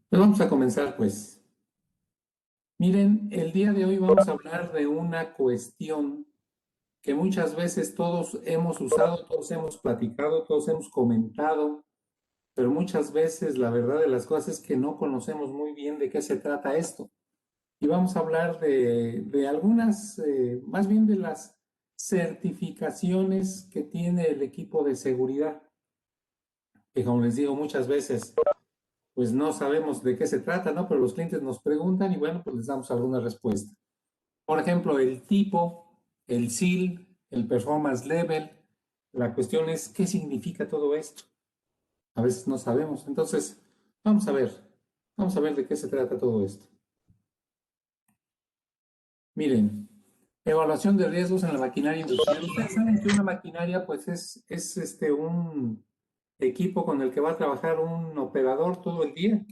Pues vamos a comenzar, pues. Miren, el día de hoy vamos a hablar de una cuestión que muchas veces todos hemos usado, todos hemos platicado, todos hemos comentado, pero muchas veces la verdad de las cosas es que no conocemos muy bien de qué se trata esto. Y vamos a hablar de algunas, más bien de las certificaciones que tiene el equipo de seguridad, que como les digo muchas veces pues no sabemos de qué se trata, ¿no? Pero los clientes nos preguntan y bueno, pues les damos alguna respuesta. Por ejemplo, el tipo, el SEAL, el Performance Level. La cuestión es, ¿qué significa todo esto? A veces no sabemos. Entonces, vamos a ver. Vamos a ver de qué se trata todo esto. Miren, evaluación de riesgos en la maquinaria industrial. Ustedes saben que una maquinaria, pues es un equipo con el que va a trabajar un operador todo el día.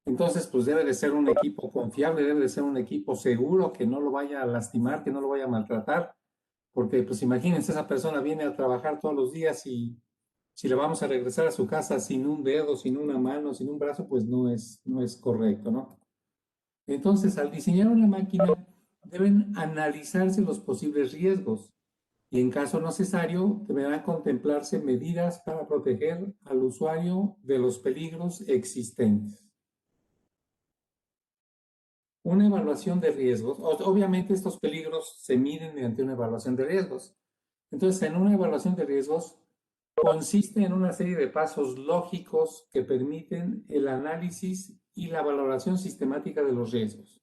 Entonces, pues debe de ser un equipo confiable, debe de ser un equipo seguro, que no lo vaya a lastimar, que no lo vaya a maltratar, porque pues imagínense, esa persona viene a trabajar todos los días y si le vamos a regresar a su casa sin un dedo, sin una mano, sin un brazo, pues no es correcto, ¿no? Entonces, al diseñar una máquina, deben analizarse los posibles riesgos y en caso necesario, deberán contemplarse medidas para proteger al usuario de los peligros existentes. Una evaluación de riesgos, obviamente estos peligros se miden mediante una evaluación de riesgos. Entonces, en una evaluación de riesgos consiste en una serie de pasos lógicos que permiten el análisis y la valoración sistemática de los riesgos.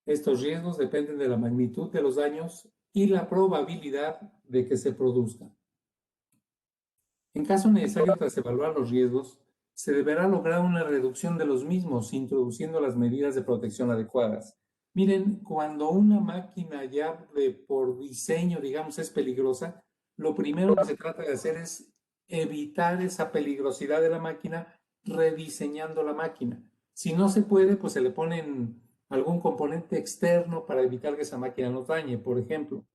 Estos riesgos dependen de la magnitud de los daños y la probabilidad de que se produzcan. En caso necesario, tras evaluar los riesgos, se deberá lograr una reducción de los mismos, introduciendo las medidas de protección adecuadas. Miren, cuando una máquina ya por diseño, digamos, es peligrosa, lo primero que se trata de hacer es evitar esa peligrosidad de la máquina rediseñando la máquina. Si no se puede, pues se le ponen algún componente externo para evitar que esa máquina nos dañe, por ejemplo.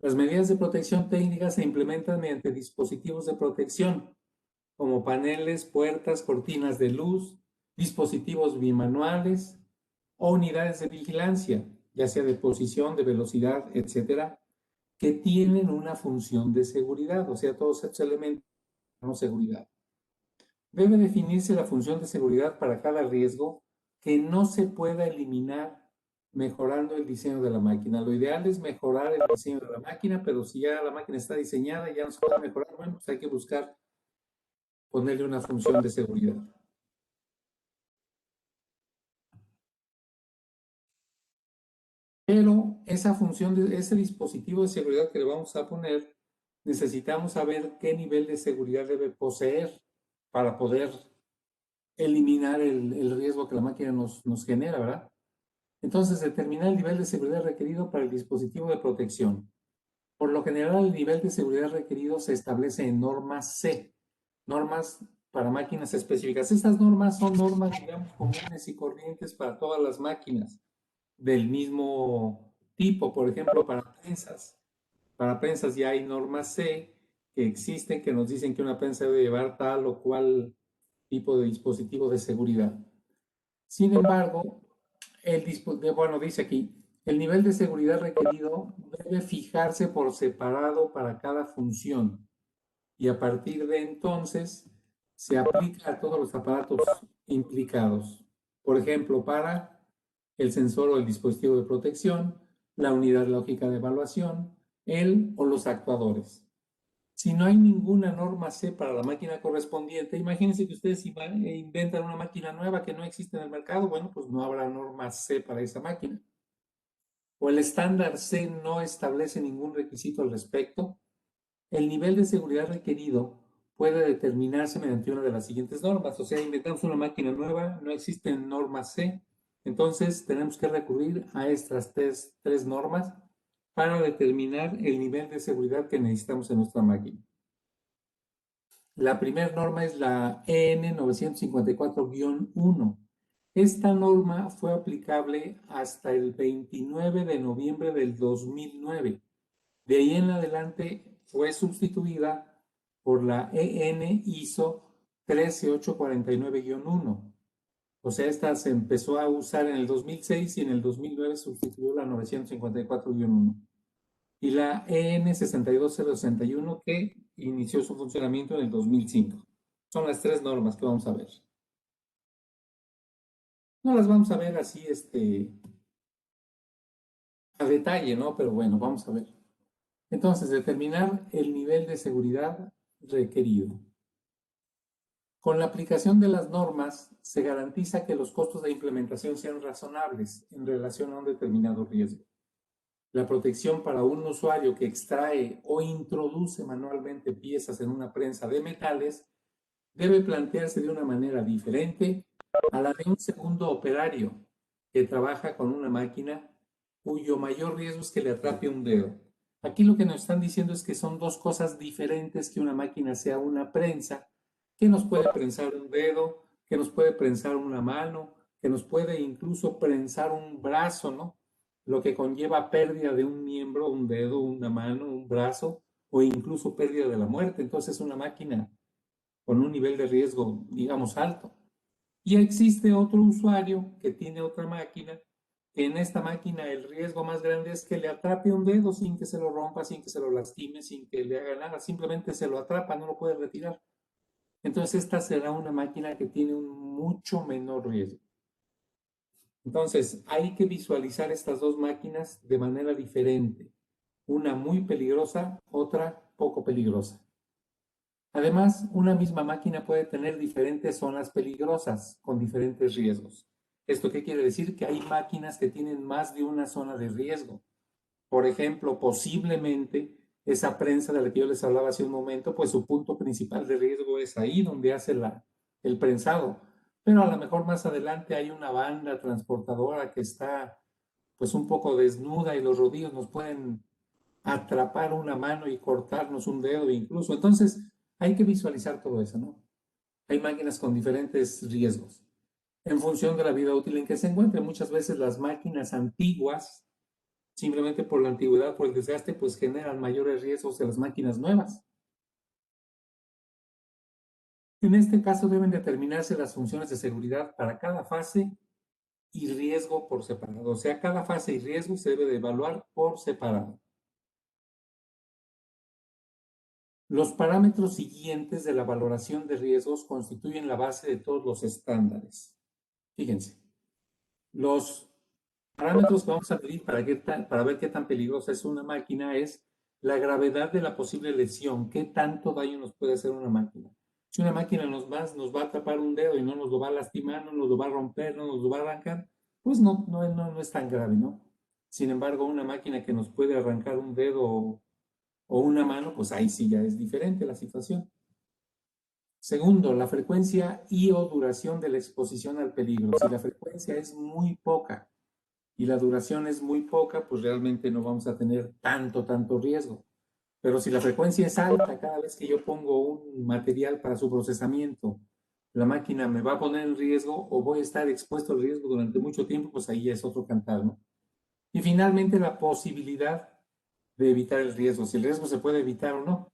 Las medidas de protección técnica se implementan mediante dispositivos de protección, como paneles, puertas, cortinas de luz, dispositivos bimanuales o unidades de vigilancia, ya sea de posición, de velocidad, etcétera, que tienen una función de seguridad, o sea, todos estos elementos de seguridad. Debe definirse la función de seguridad para cada riesgo que no se pueda eliminar mejorando el diseño de la máquina. Lo ideal es mejorar el diseño de la máquina, pero si ya la máquina está diseñada y ya no se puede mejorar, bueno, pues hay que buscar ponerle una función de seguridad. Pero esa función de ese dispositivo de seguridad que le vamos a poner, necesitamos saber qué nivel de seguridad debe poseer para poder eliminar el riesgo que la máquina nos genera, ¿verdad? Entonces, determinar el nivel de seguridad requerido para el dispositivo de protección. Por lo general, el nivel de seguridad requerido se establece en normas C, normas para máquinas específicas. Estas normas son normas, digamos, comunes y corrientes para todas las máquinas del mismo tipo. Por ejemplo, para prensas. Para prensas ya hay normas C que existen que nos dicen que una prensa debe llevar tal o cual tipo de dispositivo de seguridad. Sin embargo, bueno, dice aquí, el nivel de seguridad requerido debe fijarse por separado para cada función y a partir de entonces se aplica a todos los aparatos implicados. Por ejemplo, para el sensor o el dispositivo de protección, la unidad lógica de evaluación, el o los actuadores. Si no hay ninguna norma C para la máquina correspondiente, imagínense que ustedes inventan una máquina nueva que no existe en el mercado, bueno, pues no habrá norma C para esa máquina. O el estándar C no establece ningún requisito al respecto, el nivel de seguridad requerido puede determinarse mediante una de las siguientes normas. O sea, inventamos una máquina nueva, no existen normas C, entonces tenemos que recurrir a estas tres normas para determinar el nivel de seguridad que necesitamos en nuestra máquina. La primera norma es la EN 954-1. Esta norma fue aplicable hasta el 29 de noviembre del 2009. De ahí en adelante fue sustituida por la EN ISO 13849-1. O sea, esta se empezó a usar en el 2006 y en el 2009 sustituyó la 954-1. Y la EN 62061 que inició su funcionamiento en el 2005. Son las tres normas que vamos a ver. No las vamos a ver así a detalle, ¿no? Pero bueno, vamos a ver. Entonces, determinar el nivel de seguridad requerido. Con la aplicación de las normas, se garantiza que los costos de implementación sean razonables en relación a un determinado riesgo. La protección para un usuario que extrae o introduce manualmente piezas en una prensa de metales debe plantearse de una manera diferente a la de un segundo operario que trabaja con una máquina cuyo mayor riesgo es que le atrape un dedo. Aquí lo que nos están diciendo es que son dos cosas diferentes, que una máquina sea una prensa, que nos puede prensar un dedo, que nos puede prensar una mano, que nos puede incluso prensar un brazo, ¿no? Lo que conlleva pérdida de un miembro, un dedo, una mano, un brazo, o incluso pérdida de la muerte. Entonces, una máquina con un nivel de riesgo, digamos, alto. Y existe otro usuario que tiene otra máquina, que en esta máquina el riesgo más grande es que le atrape un dedo sin que se lo rompa, sin que se lo lastime, sin que le haga nada, simplemente se lo atrapa, no lo puede retirar. Entonces esta será una máquina que tiene un mucho menor riesgo. Entonces hay que visualizar estas dos máquinas de manera diferente. Una muy peligrosa, otra poco peligrosa. Además, una misma máquina puede tener diferentes zonas peligrosas con diferentes riesgos. ¿Esto qué quiere decir? Que hay máquinas que tienen más de una zona de riesgo. Por ejemplo, posiblemente esa prensa de la que yo les hablaba hace un momento, pues su punto principal de riesgo es ahí donde hace el prensado. Pero a lo mejor más adelante hay una banda transportadora que está pues un poco desnuda y los rodillos nos pueden atrapar una mano y cortarnos un dedo incluso. Entonces, hay que visualizar todo eso, ¿no? Hay máquinas con diferentes riesgos en función de la vida útil en que se encuentren. Muchas veces las máquinas antiguas, simplemente por la antigüedad, por el desgaste, pues generan mayores riesgos que las máquinas nuevas. En este caso deben determinarse las funciones de seguridad para cada fase y riesgo por separado. O sea, cada fase y riesgo se debe de evaluar por separado. Los parámetros siguientes de la valoración de riesgos constituyen la base de todos los estándares. Fíjense, los parámetros que vamos a medir para ver qué tan peligrosa es una máquina es la gravedad de la posible lesión, qué tanto daño nos puede hacer una máquina. Si una máquina nos va a atrapar un dedo y no nos lo va a lastimar, no nos lo va a romper, no nos lo va a arrancar, pues no es tan grave, ¿no? Sin embargo, una máquina que nos puede arrancar un dedo o una mano, pues ahí sí ya es diferente la situación. Segundo, la frecuencia y o duración de la exposición al peligro. Si la frecuencia es muy poca y la duración es muy poca, pues realmente no vamos a tener tanto riesgo. Pero si la frecuencia es alta, cada vez que yo pongo un material para su procesamiento, la máquina me va a poner en riesgo o voy a estar expuesto al riesgo durante mucho tiempo, pues ahí ya es otro cantar, ¿no? Y finalmente la posibilidad de evitar el riesgo, si el riesgo se puede evitar o no.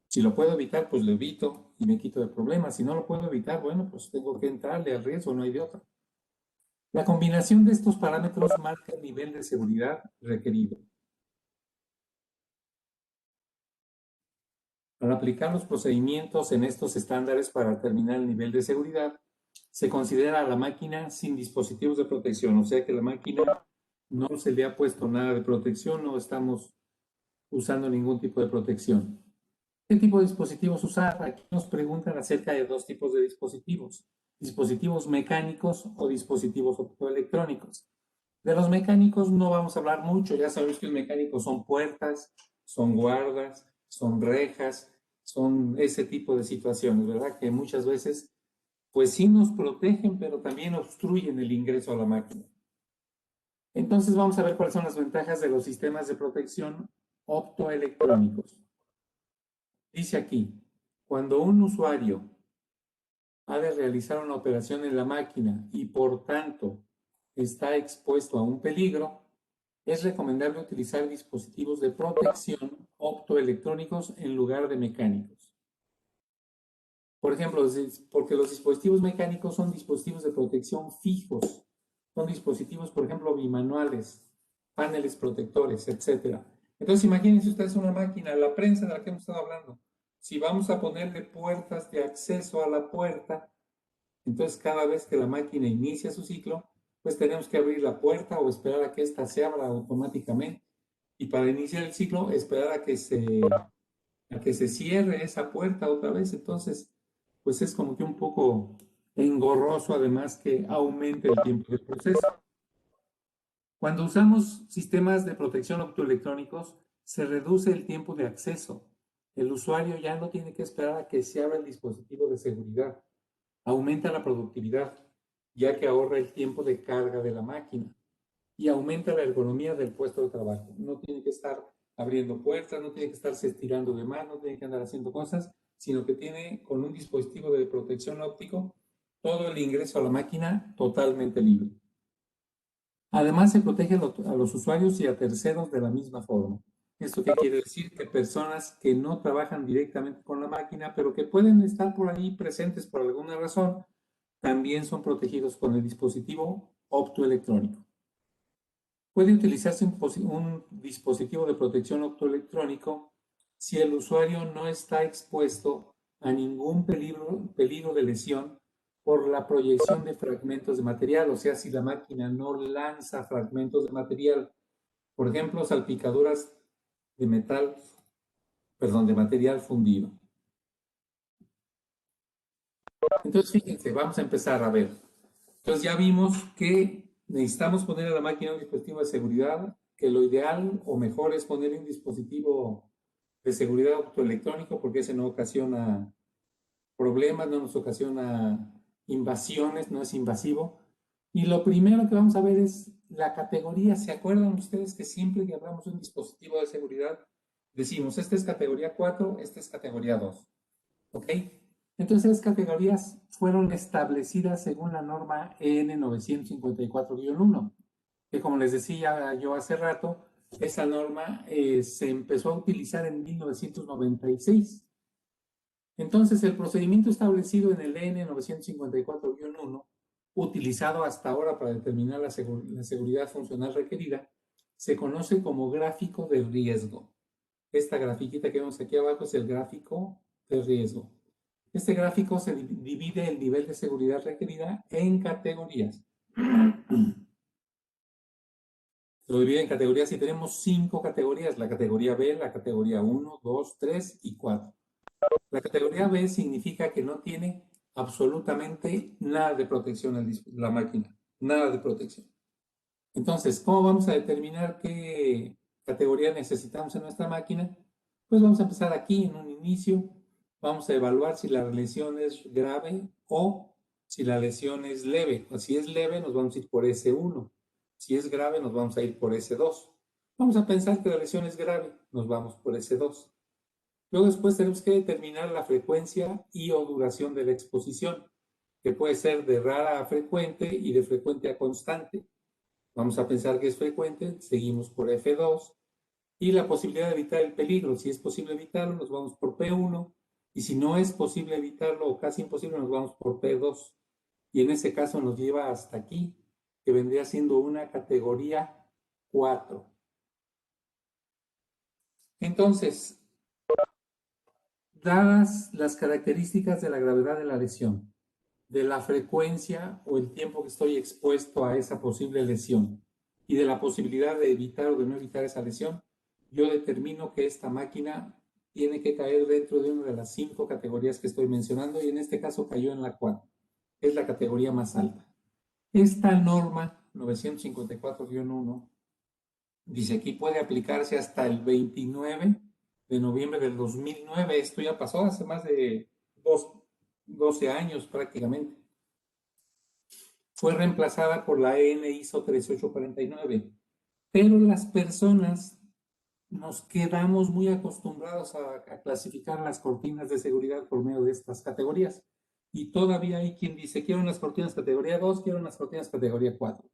Si lo puedo evitar, pues lo evito y me quito de problemas. Si no lo puedo evitar, bueno, pues tengo que entrarle al riesgo, no hay de otra. La combinación de estos parámetros marca el nivel de seguridad requerido. Al aplicar los procedimientos en estos estándares para determinar el nivel de seguridad, se considera a la máquina sin dispositivos de protección, o sea que la máquina no se le ha puesto nada de protección, no estamos usando ningún tipo de protección. ¿Qué tipo de dispositivos usar? Aquí nos preguntan acerca de dos tipos de dispositivos: dispositivos mecánicos o dispositivos optoelectrónicos. De los mecánicos no vamos a hablar mucho, ya sabemos que los mecánicos son puertas, son guardas, son rejas, son ese tipo de situaciones, ¿verdad? Que muchas veces, pues sí nos protegen, pero también obstruyen el ingreso a la máquina. Entonces vamos a ver cuáles son las ventajas de los sistemas de protección optoelectrónicos. Dice aquí, cuando un usuario ha de realizar una operación en la máquina y por tanto está expuesto a un peligro, es recomendable utilizar dispositivos de protección optoelectrónicos en lugar de mecánicos. Por ejemplo, porque los dispositivos mecánicos son dispositivos de protección fijos. Son dispositivos, por ejemplo, bimanuales, paneles protectores, etc. Entonces, imagínense ustedes una máquina, la prensa de la que hemos estado hablando. Si vamos a ponerle puertas de acceso a la puerta, entonces cada vez que la máquina inicia su ciclo, pues tenemos que abrir la puerta o esperar a que ésta se abra automáticamente. Y para iniciar el ciclo, esperar a que se cierre esa puerta otra vez. Entonces, pues es como que un poco engorroso, además que aumente el tiempo del proceso. Cuando usamos sistemas de protección optoelectrónicos, se reduce el tiempo de acceso. El usuario ya no tiene que esperar a que se abra el dispositivo de seguridad. Aumenta la productividad, ya que ahorra el tiempo de carga de la máquina y aumenta la ergonomía del puesto de trabajo. No tiene que estar abriendo puertas, no tiene que estarse estirando de más, no tiene que andar haciendo cosas, sino que tiene con un dispositivo de protección óptico todo el ingreso a la máquina totalmente libre. Además, se protege a los usuarios y a terceros de la misma forma. ¿Esto qué quiere decir? Que personas que no trabajan directamente con la máquina, pero que pueden estar por ahí presentes por alguna razón, también son protegidos con el dispositivo optoelectrónico. Puede utilizarse un dispositivo de protección optoelectrónico si el usuario no está expuesto a ningún peligro de lesión por la proyección de fragmentos de material, o sea, si la máquina no lanza fragmentos de material, por ejemplo, salpicaduras de de material fundido. Entonces, fíjense, vamos a empezar a ver. Entonces ya vimos que necesitamos poner a la máquina un dispositivo de seguridad, que lo ideal o mejor es poner un dispositivo de seguridad optoelectrónico porque ese no ocasiona problemas, no nos ocasiona invasiones, no es invasivo. Y lo primero que vamos a ver es la categoría. ¿Se acuerdan ustedes que siempre que hablamos de un dispositivo de seguridad decimos, esta es categoría 4, esta es categoría 2? ¿Ok? Entonces, las categorías fueron establecidas según la norma EN 954-1, que como les decía yo hace rato, esa norma se empezó a utilizar en 1996. Entonces, el procedimiento establecido en el EN 954-1, utilizado hasta ahora para determinar la seguridad funcional requerida, se conoce como gráfico de riesgo. Esta grafiquita que vemos aquí abajo es el gráfico de riesgo. Este gráfico se divide el nivel de seguridad requerida en categorías. Lo divide en categorías y tenemos 5 categorías. La categoría B, la categoría 1, 2, 3 y 4. La categoría B significa que no tiene absolutamente nada de protección la máquina. Nada de protección. Entonces, ¿cómo vamos a determinar qué categoría necesitamos en nuestra máquina? Pues vamos a empezar aquí en un inicio. Vamos a evaluar si la lesión es grave o si la lesión es leve. O si es leve, nos vamos a ir por S1. Si es grave, nos vamos a ir por S2. Vamos a pensar que la lesión es grave, nos vamos por S2. Luego después tenemos que determinar la frecuencia y o duración de la exposición, que puede ser de rara a frecuente y de frecuente a constante. Vamos a pensar que es frecuente, seguimos por F2. Y la posibilidad de evitar el peligro, si es posible evitarlo, nos vamos por P1. Y si no es posible evitarlo o casi imposible, nos vamos por P2. Y en ese caso nos lleva hasta aquí, que vendría siendo una categoría 4. Entonces, dadas las características de la gravedad de la lesión, de la frecuencia o el tiempo que estoy expuesto a esa posible lesión y de la posibilidad de evitar o de no evitar esa lesión, yo determino que esta máquina tiene que caer dentro de una de las 5 categorías que estoy mencionando y en este caso cayó en la 4. Es la categoría más alta. Esta norma 954-1 dice aquí puede aplicarse hasta el 29 de noviembre del 2009. Esto ya pasó hace más de 12 años prácticamente. Fue reemplazada por la EN ISO 13849. Pero las personas nos quedamos muy acostumbrados a clasificar las cortinas de seguridad por medio de estas categorías. Y todavía hay quien dice, quiero unas cortinas categoría 2, quiero unas cortinas categoría 4.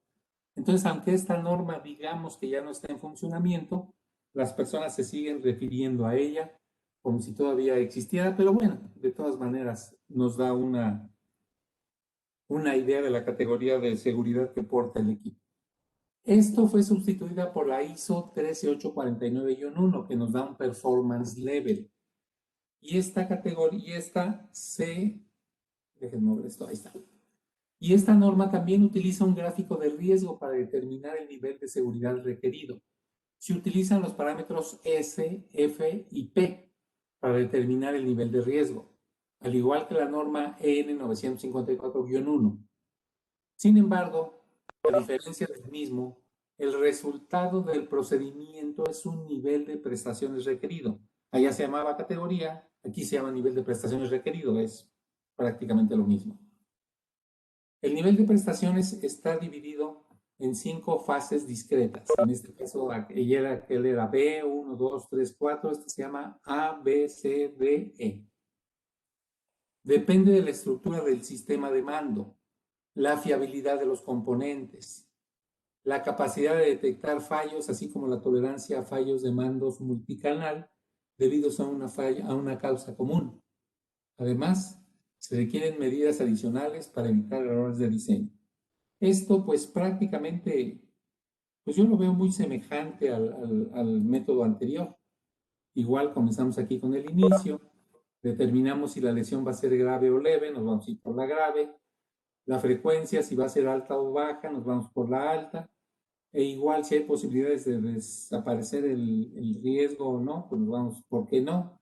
Entonces, aunque esta norma digamos que ya no está en funcionamiento, las personas se siguen refiriendo a ella como si todavía existiera, pero bueno, de todas maneras, nos da una idea de la categoría de seguridad que porta el equipo. Esto fue sustituida por la ISO 13849-1, que nos da un performance level. Y esta categoría, déjenme ver esto, ahí está. Y esta norma también utiliza un gráfico de riesgo para determinar el nivel de seguridad requerido. Se utilizan los parámetros S, F y P para determinar el nivel de riesgo, al igual que la norma EN 954-1. Sin embargo, a diferencia del mismo, el resultado del procedimiento es un nivel de prestaciones requerido. Allá se llamaba categoría, aquí se llama nivel de prestaciones requerido, es prácticamente lo mismo. El nivel de prestaciones está dividido en 5 fases discretas. En este caso, aquel era B, 1, 2, 3, 4. Este se llama A, B, C, D, E. Depende de la estructura del sistema de mando, la fiabilidad de los componentes, la capacidad de detectar fallos, así como la tolerancia a fallos de mandos multicanal debidos a una causa común. Además, se requieren medidas adicionales para evitar errores de diseño. Esto, pues prácticamente, pues yo lo veo muy semejante al método anterior. Igual comenzamos aquí con el inicio, determinamos si la lesión va a ser grave o leve, nos vamos a ir por la grave. La frecuencia, si va a ser alta o baja, nos vamos por la alta. E igual si hay posibilidades de desaparecer el riesgo o no, pues nos vamos por qué no.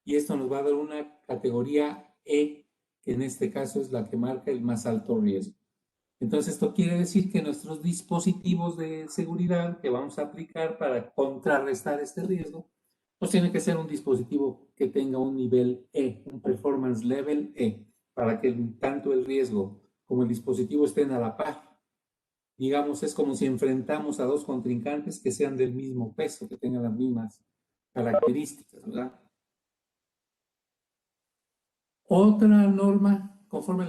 Y esto nos va a dar una categoría E, que en este caso es la que marca el más alto riesgo. Entonces esto quiere decir que nuestros dispositivos de seguridad que vamos a aplicar para contrarrestar este riesgo, pues tiene que ser un dispositivo que tenga un nivel E, un performance level E, para que tanto el riesgo como el dispositivo estén a la par. Digamos, es como si enfrentamos a dos contrincantes que sean del mismo peso, que tengan las mismas características, ¿verdad? Otra norma, conforme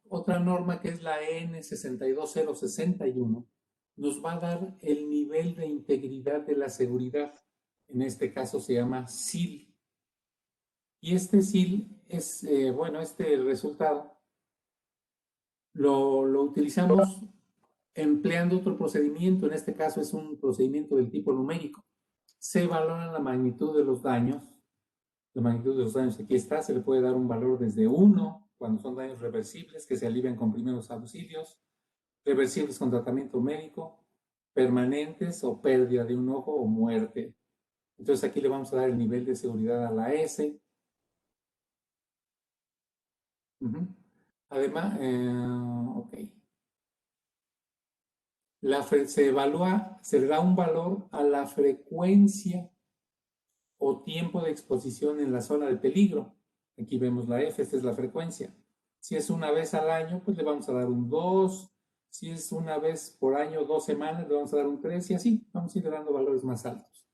otra norma que es la EN 62061, nos va a dar el nivel de integridad de la seguridad. En este caso se llama SIL. Y este SIL es, bueno, este resultado lo utilizamos empleando otro procedimiento. En este caso es un procedimiento del tipo numérico. Se valora la magnitud de los daños. La magnitud de los daños aquí está, se le puede dar un valor desde 1, cuando son daños reversibles, que se alivian con primeros auxilios, reversibles con tratamiento médico, permanentes o pérdida de un ojo o muerte. Entonces aquí le vamos a dar el nivel de seguridad a la S. Además, ok. Se le da un valor a la frecuencia o tiempo de exposición en la zona de peligro. Aquí vemos la F, esta es la frecuencia. Si es una vez al año, pues le vamos a dar un 2. Si es una vez por año, 2 semanas, le vamos a dar un 3 y así vamos a ir dando valores más altos.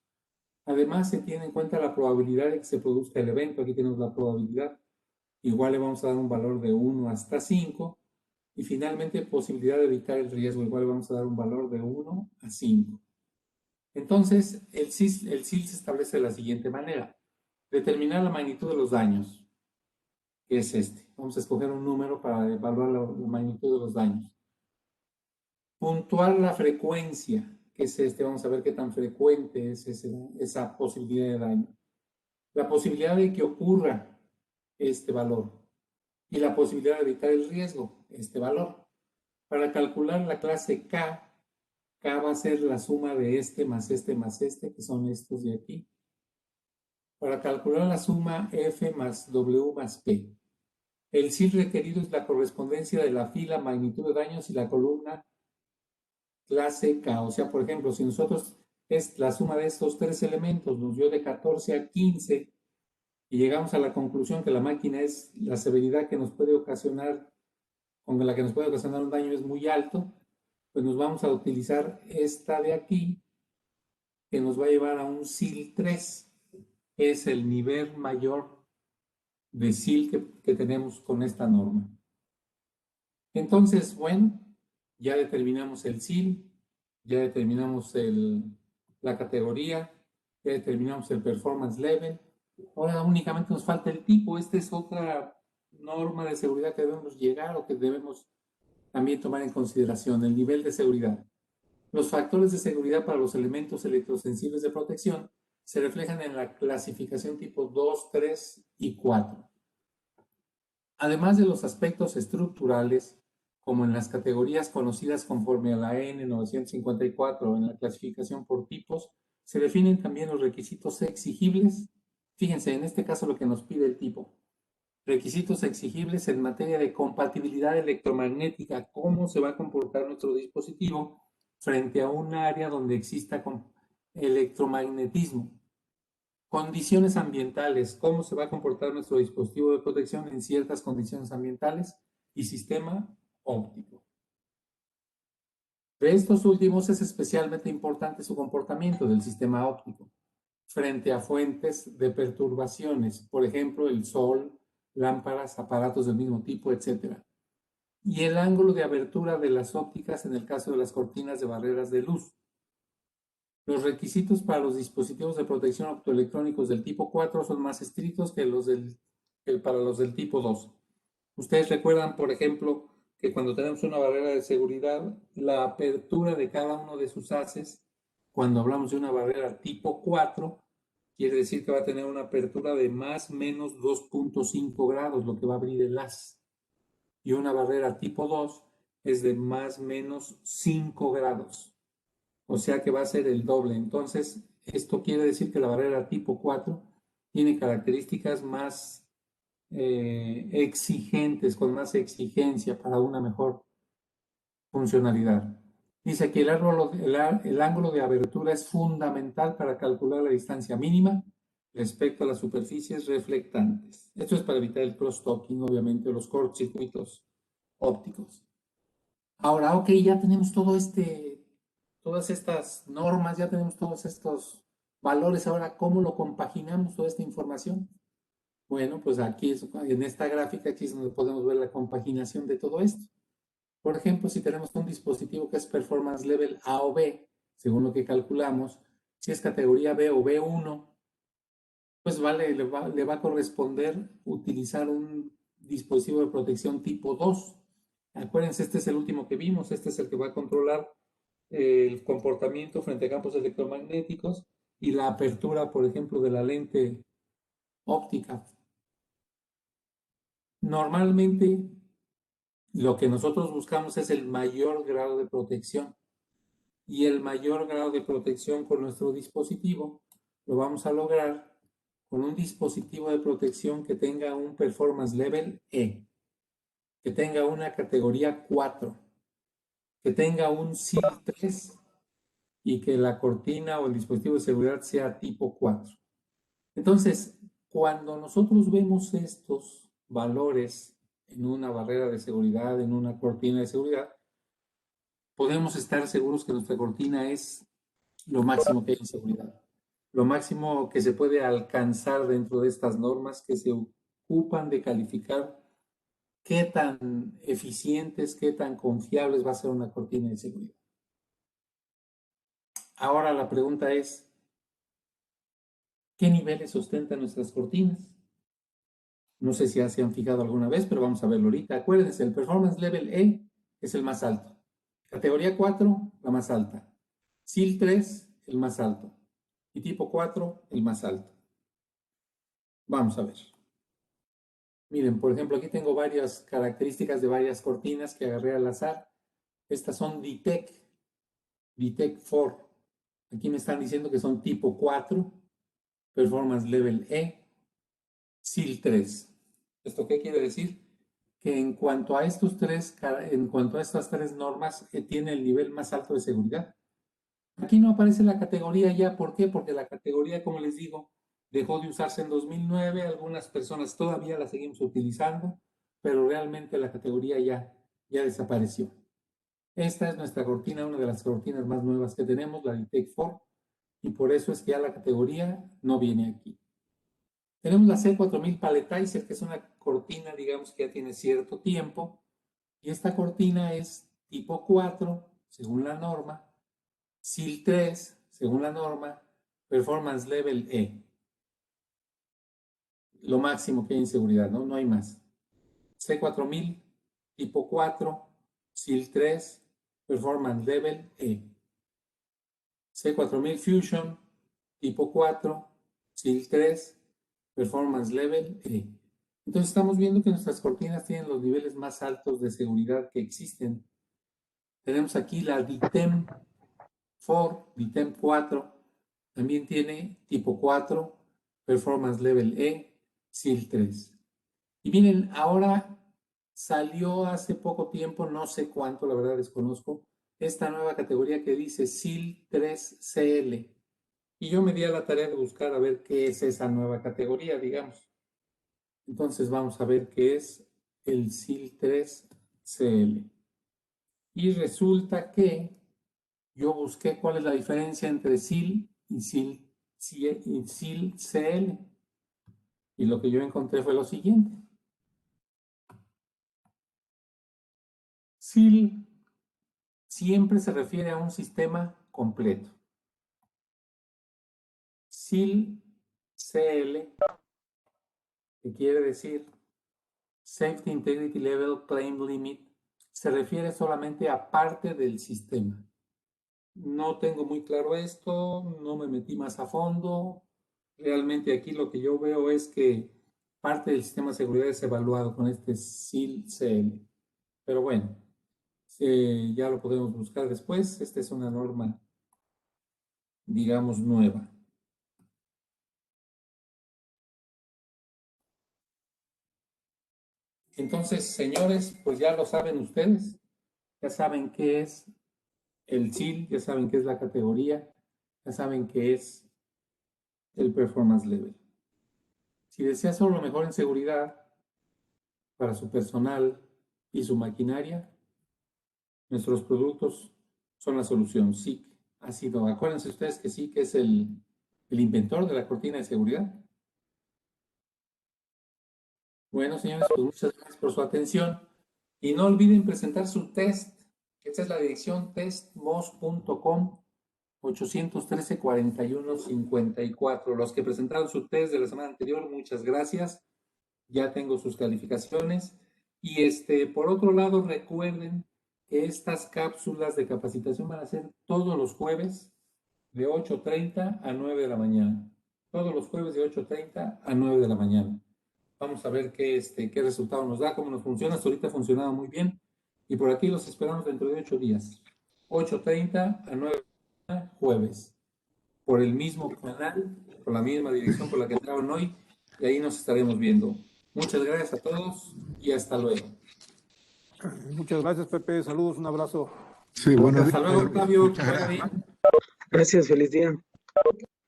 Además, se tiene en cuenta la probabilidad de que se produzca el evento. Aquí tenemos la probabilidad. Igual le vamos a dar un valor de 1 hasta 5. Y finalmente, posibilidad de evitar el riesgo. Igual le vamos a dar un valor de 1 a 5. Entonces, el SIL se establece de la siguiente manera. Determinar la magnitud de los daños, que es este. Vamos a escoger un número para evaluar la magnitud de los daños. Puntuar la frecuencia, que es este. Vamos a ver qué tan frecuente es esa posibilidad de daño. La posibilidad de que ocurra este valor. Y la posibilidad de evitar el riesgo, este valor. Para calcular la clase K, K va a ser la suma de este, que son estos de aquí. Para calcular la suma F más W más P. El SIL requerido es la correspondencia de la fila magnitud de daños y la columna clase K. O sea, por ejemplo, si nosotros es la suma de estos tres elementos, nos dio de 14 a 15 y llegamos a la conclusión que la máquina es la severidad que nos puede ocasionar, con la que nos puede ocasionar un daño es muy alto, pues nos vamos a utilizar esta de aquí, que nos va a llevar a un SIL 3. Es el nivel mayor de SIL que tenemos con esta norma. Entonces, bueno, ya determinamos el SIL, ya determinamos la categoría, ya determinamos el performance level. Ahora únicamente nos falta el tipo. Esta es otra norma de seguridad que debemos llegar o que debemos también tomar en consideración? El nivel de seguridad. Los factores de seguridad para los elementos electrosensibles de protección se reflejan en la clasificación tipo 2, 3 y 4. Además de los aspectos estructurales, como en las categorías conocidas conforme a la EN 954 en la clasificación por tipos, se definen también los requisitos exigibles. Fíjense, en este caso lo que nos pide el tipo. Requisitos exigibles en materia de compatibilidad electromagnética, cómo se va a comportar nuestro dispositivo frente a un área donde exista electromagnetismo. Condiciones ambientales, cómo se va a comportar nuestro dispositivo de protección en ciertas condiciones ambientales y sistema óptico. De estos últimos es especialmente importante su comportamiento del sistema óptico frente a fuentes de perturbaciones, por ejemplo, el sol, lámparas, aparatos del mismo tipo, etc. Y el ángulo de abertura de las ópticas en el caso de las cortinas de barreras de luz. Los requisitos para los dispositivos de protección optoelectrónicos del tipo 4 son más estrictos que para los del tipo 2. Ustedes recuerdan, por ejemplo, que cuando tenemos una barrera de seguridad, la apertura de cada uno de sus haces, cuando hablamos de una barrera tipo 4, quiere decir que va a tener una apertura de más o menos 2.5 grados, lo que va a abrir el haz. Y una barrera tipo 2 es de más o menos 5 grados. O sea que va a ser el doble. Entonces, esto quiere decir que la barrera tipo 4 tiene características más exigentes, con más exigencia para una mejor funcionalidad. Dice que el ángulo de abertura es fundamental para calcular la distancia mínima respecto a las superficies reflectantes. Esto es para evitar el cross-talking, obviamente, o los cortocircuitos ópticos. Ahora, ok, ya tenemos todas estas normas, ya tenemos todos estos valores. Ahora, ¿cómo lo compaginamos toda esta información? Bueno, pues aquí en esta gráfica, aquí es donde podemos ver la compaginación de todo esto. Por ejemplo, si tenemos un dispositivo que es Performance Level A o B, según lo que calculamos, si es categoría B o B1, pues le va a corresponder utilizar un dispositivo de protección tipo 2. Acuérdense, este es el último que vimos, este es el que va a controlar el comportamiento frente a campos electromagnéticos y la apertura, por ejemplo, de la lente óptica. Normalmente, lo que nosotros buscamos es el mayor grado de protección. Y el mayor grado de protección con nuestro dispositivo lo vamos a lograr con un dispositivo de protección que tenga un Performance Level E, que tenga una categoría 4, que tenga un SIL 3 y que la cortina o el dispositivo de seguridad sea tipo 4. Entonces, cuando nosotros vemos estos valores en una barrera de seguridad, en una cortina de seguridad, podemos estar seguros que nuestra cortina es lo máximo que hay en seguridad, lo máximo que se puede alcanzar dentro de estas normas que se ocupan de calificar qué tan eficientes, qué tan confiables va a ser una cortina de seguridad. Ahora la pregunta es, ¿qué niveles ostentan nuestras cortinas? No sé si ya se han fijado alguna vez, pero vamos a verlo ahorita. Acuérdense, el Performance Level E es el más alto. Categoría 4, la más alta. SIL 3, el más alto. Y tipo 4, el más alto. Vamos a ver. Miren, por ejemplo, aquí tengo varias características de varias cortinas que agarré al azar. Estas son DTEC 4. Aquí me están diciendo que son tipo 4, Performance Level E, SIL 3. ¿Esto qué quiere decir? Que en cuanto a estas tres normas, tiene el nivel más alto de seguridad. Aquí no aparece la categoría ya. ¿Por qué? Porque la categoría, como les digo, dejó de usarse en 2009. Algunas personas todavía la seguimos utilizando, pero realmente la categoría ya desapareció. Esta es nuestra cortina, una de las cortinas más nuevas que tenemos, la DTEC 4, y por eso es que ya la categoría no viene aquí. Tenemos la C4000 Palletizer, que es una cortina, digamos, que ya tiene cierto tiempo, y esta cortina es tipo 4, según la norma, SIL 3, según la norma, Performance Level E. Lo máximo que hay en seguridad, ¿no? No hay más. C4000, tipo 4, SIL 3, Performance Level E. C4000 Fusion, tipo 4, SIL 3, Performance Level E. Entonces estamos viendo que nuestras cortinas tienen los niveles más altos de seguridad que existen. Tenemos aquí la DITEM 4, DITEM 4, también tiene tipo 4, Performance Level E, SIL 3. Y miren, ahora salió hace poco tiempo, no sé cuánto, la verdad desconozco, esta nueva categoría que dice SIL 3CL. Y yo me di a la tarea de buscar a ver qué es esa nueva categoría, digamos. Entonces vamos a ver qué es el SIL 3CL. Y resulta que yo busqué cuál es la diferencia entre SIL y SIL CL. Y lo que yo encontré fue lo siguiente. SIL siempre se refiere a un sistema completo. SIL CL, que quiere decir Safety Integrity Level Claim Limit, se refiere solamente a parte del sistema. No tengo muy claro esto, no me metí más a fondo. Realmente aquí lo que yo veo es que parte del sistema de seguridad es evaluado con este SIL CL. Pero bueno, ya lo podemos buscar después. Esta es una norma, digamos, nueva. Entonces, señores, pues ya lo saben ustedes, ya saben qué es el SIL, ya saben qué es la categoría, ya saben qué es el performance level. Si desea solo lo mejor en seguridad para su personal y su maquinaria, nuestros productos son la solución. SIC ha sido, acuérdense ustedes que SIC es el inventor de la cortina de seguridad. Bueno, señores, pues muchas gracias por su atención. Y no olviden presentar su test. Esta es la dirección testmos.com 813-4154. Los que presentaron su test de la semana anterior, muchas gracias. Ya tengo sus calificaciones. Y por otro lado, recuerden que estas cápsulas de capacitación van a ser todos los jueves de 8:30 a 9 de la mañana. Todos los jueves de 8:30 a 9 de la mañana. Vamos a ver qué resultado nos da, cómo nos funciona. Hasta ahorita ha funcionado muy bien. Y por aquí los esperamos dentro de 8 días. 8:30 a 9 jueves. Por el mismo canal, por la misma dirección por la que entraron hoy. Y ahí nos estaremos viendo. Muchas gracias a todos y hasta luego. Muchas gracias, Pepe. Saludos, un abrazo. Sí, buenos Hasta días. luego, Octavio. Muchas Que vaya gracias. bien. Gracias, feliz día.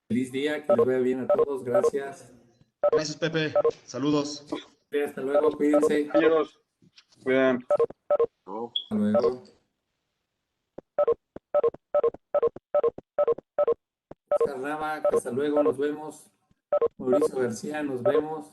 Feliz día, que les vaya bien a todos. Gracias. Gracias, Pepe. Saludos. Hasta luego, cuídense. Compañeros, cuidan. Hasta luego. Oscar Rama, hasta luego, nos vemos. Mauricio García, nos vemos.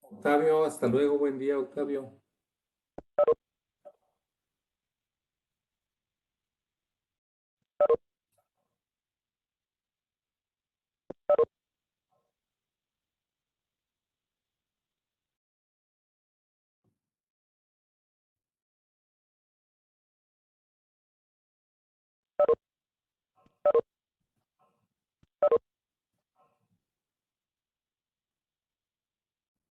Octavio, hasta luego, buen día, Octavio.